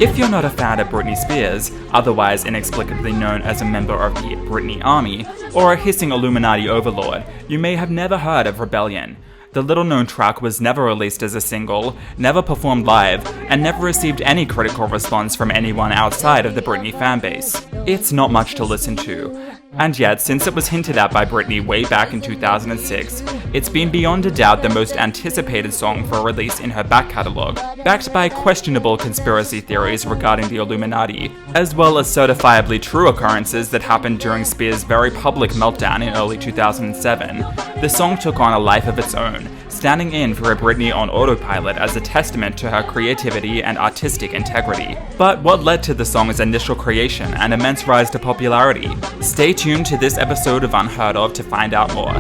If you're not a fan of Britney Spears, otherwise inexplicably known as a member of the Britney Army, or a hissing Illuminati overlord, you may have never heard of Rebellion. The little-known track was never released as a single, never performed live, and never received any critical response from anyone outside of the Britney fanbase. It's not much to listen to. And yet, since it was hinted at by Britney way back in 2006, it's been beyond a doubt the most anticipated song for release in her back catalogue, backed by questionable conspiracy theories regarding the Illuminati, as well as certifiably true occurrences that happened during Spears' very public meltdown in early 2007. The song took on a life of its own, standing in for a Britney on autopilot as a testament to her creativity and artistic integrity. But what led to the song's initial creation and immense rise to popularity? Stay tuned to this episode of Unheard Of to find out more.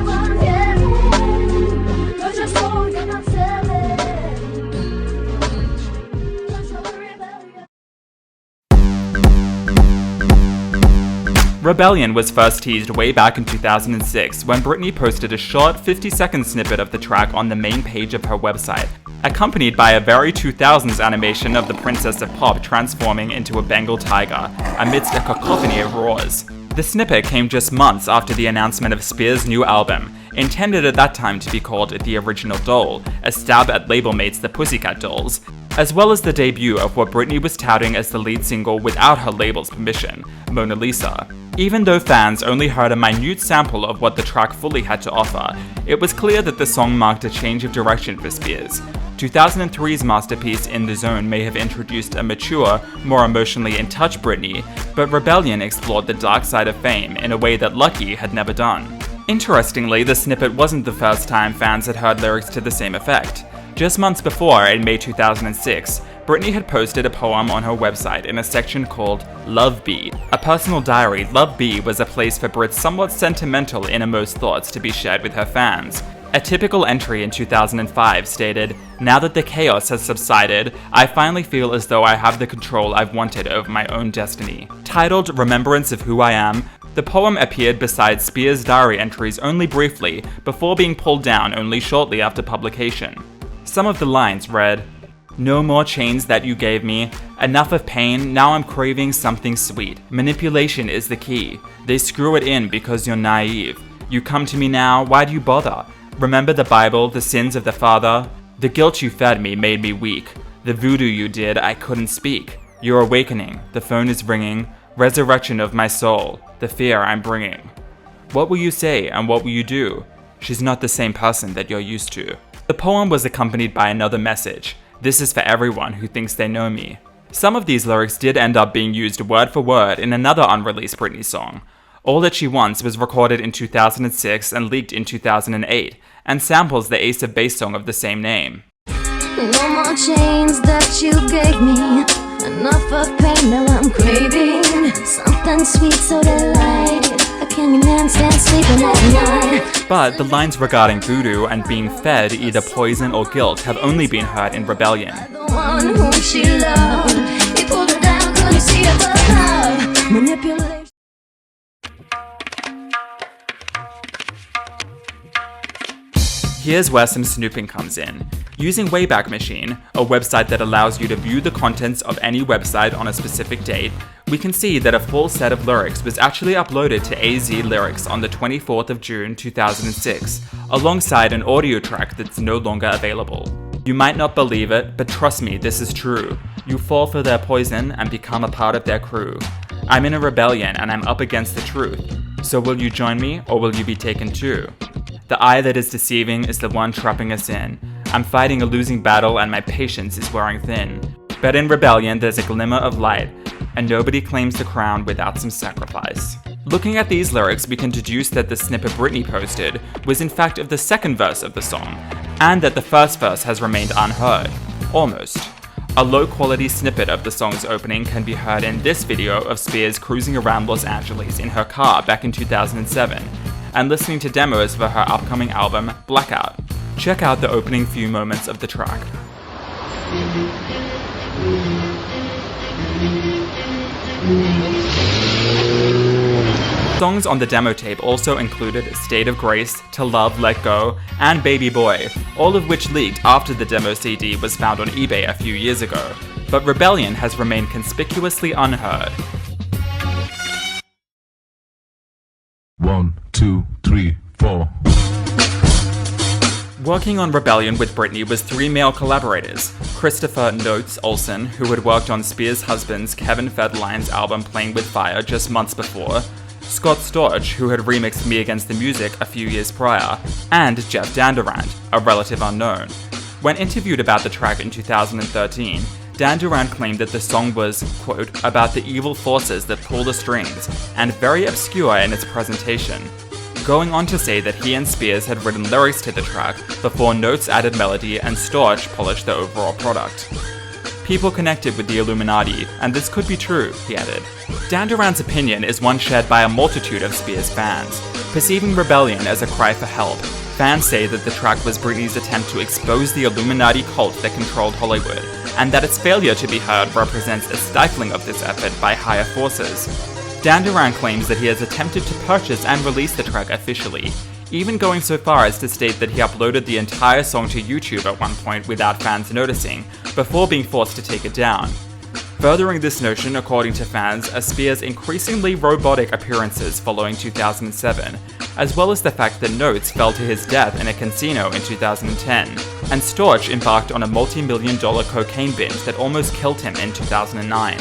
Rebellion was first teased way back in 2006 when Britney posted a short 50-second snippet of the track on the main page of her website, accompanied by a very 2000s animation of the Princess of Pop transforming into a Bengal tiger amidst a cacophony of roars. The snippet came just months after the announcement of Spears' new album, intended at that time to be called The Original Doll, a stab at label mates the Pussycat Dolls, as well as the debut of what Britney was touting as the lead single without her label's permission, Mona Lisa. Even though fans only heard a minute sample of what the track fully had to offer, it was clear that the song marked a change of direction for Spears. 2003's masterpiece In the Zone may have introduced a mature, more emotionally in touch Britney, but Rebellion explored the dark side of fame in a way that Lucky had never done. Interestingly, the snippet wasn't the first time fans had heard lyrics to the same effect. Just months before, in May 2006, Britney had posted a poem on her website in a section called Love Bee. A personal diary, Love Bee was a place for Brit's somewhat sentimental innermost thoughts to be shared with her fans. A typical entry in 2005 stated, "Now that the chaos has subsided, I finally feel as though I have the control I've wanted over my own destiny." Titled Remembrance of Who I Am, the poem appeared beside Spears' diary entries only briefly, before being pulled down only shortly after publication. Some of the lines read, "No more chains that you gave me. Enough of pain, now I'm craving something sweet. Manipulation is the key. They screw it in because you're naive. You come to me now, why do you bother? Remember the Bible, the sins of the father? The guilt you fed me made me weak. The voodoo you did, I couldn't speak. You're awakening, the phone is ringing. Resurrection of my soul, the fear I'm bringing. What will you say and what will you do? She's not the same person that you're used to." The poem was accompanied by another message. "This is for everyone who thinks they know me." Some of these lyrics did end up being used word for word in another unreleased Britney song. All That She Wants was recorded in 2006 and leaked in 2008, and samples the Ace of Base song of the same name. No more chains that you gave me. Enough of pain, now I'm craving something sweet, so delighted. How can your man stand sleeping at night? But the lines regarding voodoo and being fed either poison or guilt have only been heard in Rebellion. The one whom she loved, he pulled her down, couldn't see her but love. Manipulation. Here's where some snooping comes in. Using Wayback Machine, a website that allows you to view the contents of any website on a specific date, we can see that a full set of lyrics was actually uploaded to AZ Lyrics on the 24th of June 2006, alongside an audio track that's no longer available. You might not believe it, but trust me, this is true. You fall for their poison and become a part of their crew. I'm in a rebellion and I'm up against the truth. So will you join me or will you be taken too? The eye that is deceiving is the one trapping us in. I'm fighting a losing battle and my patience is wearing thin. But in Rebellion, there's a glimmer of light, and nobody claims the crown without some sacrifice. Looking at these lyrics, we can deduce that the snippet Britney posted was in fact of the second verse of the song, and that the first verse has remained unheard. Almost. A low-quality snippet of the song's opening can be heard in this video of Spears cruising around Los Angeles in her car back in 2007, and listening to demos for her upcoming album, Blackout. Check out the opening few moments of the track. Songs on the demo tape also included State of Grace, To Love, Let Go, and Baby Boy, all of which leaked after the demo CD was found on eBay a few years ago. but Rebellion has remained conspicuously unheard. 1, 2, 3, 4. Working on Rebellion with Britney was 3 male collaborators: Christopher Notes Olsen, who had worked on Spears' husband's Kevin Federline's album Playing With Fire just months before, Scott Storch, who had remixed Me Against the Music a few years prior, and Jeff Dandurand, a relative unknown. When interviewed about the track in 2013, Dandurand claimed that the song was, quote, about the evil forces that pull the strings, and very obscure in its presentation, going on to say that he and Spears had written lyrics to the track before Notes added melody and Storch polished the overall product. People connected with the Illuminati, and this could be true, he added. Dandurand's opinion is one shared by a multitude of Spears fans. Perceiving Rebellion as a cry for help, fans say that the track was Britney's attempt to expose the Illuminati cult that controlled Hollywood, and that its failure to be heard represents a stifling of this effort by higher forces. Dandurand claims that he has attempted to purchase and release the track officially, even going so far as to state that he uploaded the entire song to YouTube at one point without fans noticing, before being forced to take it down. Furthering this notion, according to fans, are Spears' increasingly robotic appearances following 2007, as well as the fact that Notes fell to his death in a casino in 2010, and Storch embarked on a multi-million-dollar cocaine binge that almost killed him in 2009.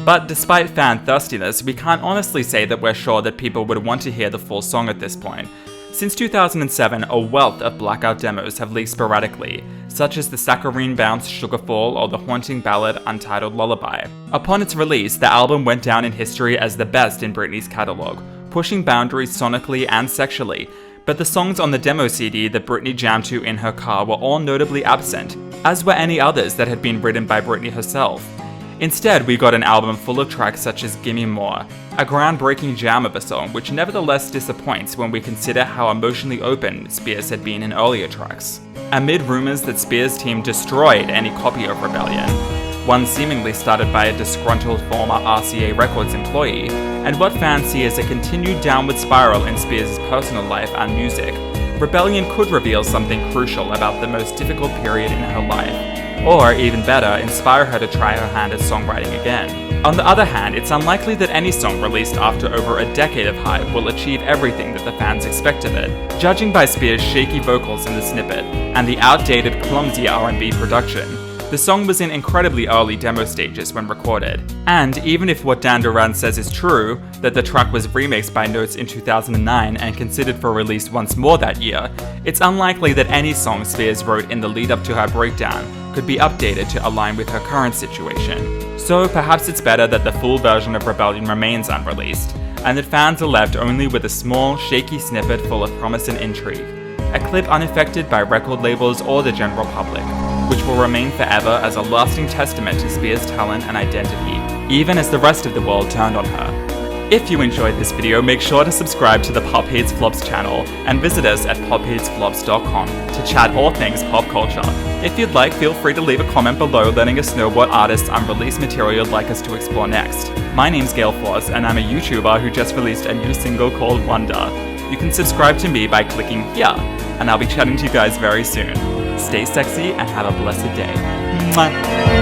But despite fan thirstiness, we can't honestly say that we're sure that people would want to hear the full song at this point. Since 2007, a wealth of blackout demos have leaked sporadically, such as the saccharine bounce Sugarfall or the haunting ballad Untitled Lullaby. Upon its release, the album went down in history as the best in Britney's catalog, pushing boundaries sonically and sexually, but the songs on the demo CD that Britney jammed to in her car were all notably absent, as were any others that had been written by Britney herself. Instead, we got an album full of tracks such as Gimme More, a groundbreaking jam of a song which nevertheless disappoints when we consider how emotionally open Spears had been in earlier tracks. Amid rumors that Spears' team destroyed any copy of Rebellion, one seemingly started by a disgruntled former RCA Records employee, and what fans see as a continued downward spiral in Spears' personal life and music, Rebellion could reveal something crucial about the most difficult period in her life. Or, even better, inspire her to try her hand at songwriting again. On the other hand, it's unlikely that any song released after over a decade of hype will achieve everything that the fans expect of it. Judging by Spears' shaky vocals in the snippet, and the outdated, clumsy R&B production, the song was in incredibly early demo stages when recorded. And even if what Dandurand says is true, that the track was remixed by Notes in 2009 and considered for release once more that year, it's unlikely that any song Spears wrote in the lead up to her breakdown could be updated to align with her current situation. So perhaps it's better that the full version of Rebellion remains unreleased, and that fans are left only with a small, shaky snippet full of promise and intrigue, a clip unaffected by record labels or the general public, which will remain forever as a lasting testament to Spears' talent and identity, even as the rest of the world turned on her. If you enjoyed this video, make sure to subscribe to the PopHatesFlops channel and visit us at PopHatesFlops.com to chat all things pop culture. If you'd like, feel free to leave a comment below letting us know what artists' unreleased material you'd like us to explore next. My name's Gale Force, and I'm a YouTuber who just released a new single called Wonder. You can subscribe to me by clicking here, and I'll be chatting to you guys very soon. Stay sexy and have a blessed day. Mwah.